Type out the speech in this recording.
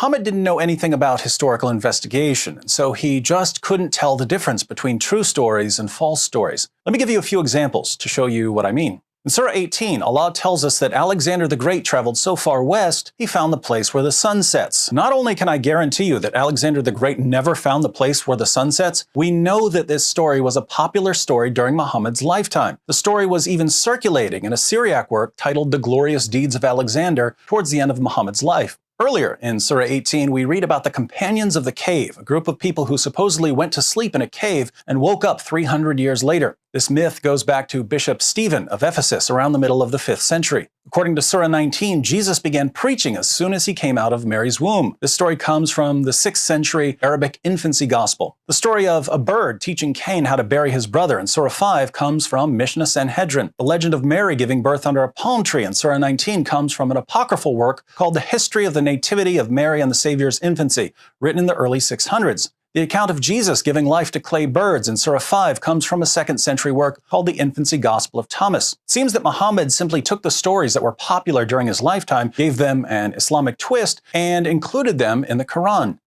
Muhammad didn't know anything about historical investigation, and so he just couldn't tell the difference between true stories and false stories. Let me give you a few examples to show you what I mean. In Surah 18, Allah tells us that Alexander the Great traveled so far west, he found the place where the sun sets. Not only can I guarantee you that Alexander the Great never found the place where the sun sets, we know that this story was a popular story during Muhammad's lifetime. The story was even circulating in a Syriac work titled The Glorious Deeds of Alexander towards the end of Muhammad's life. Earlier in Surah 18, we read about the Companions of the Cave, a group of people who supposedly went to sleep in a cave and woke up 300 years later. This myth goes back to Bishop Stephen of Ephesus around the middle of the 5th century. According to Surah 19, Jesus began preaching as soon as he came out of Mary's womb. This story comes from the 6th century Arabic infancy gospel. The story of a bird teaching Cain how to bury his brother in Surah 5 comes from Mishnah Sanhedrin. The legend of Mary giving birth under a palm tree in Surah 19 comes from an apocryphal work called The History of the Nativity of Mary and the Savior's Infancy, written in the early 600s. The account of Jesus giving life to clay birds in Surah 5 comes from a 2nd century work called the Infancy Gospel of Thomas. It seems that Muhammad simply took the stories that were popular during his lifetime, gave them an Islamic twist, and included them in the Quran.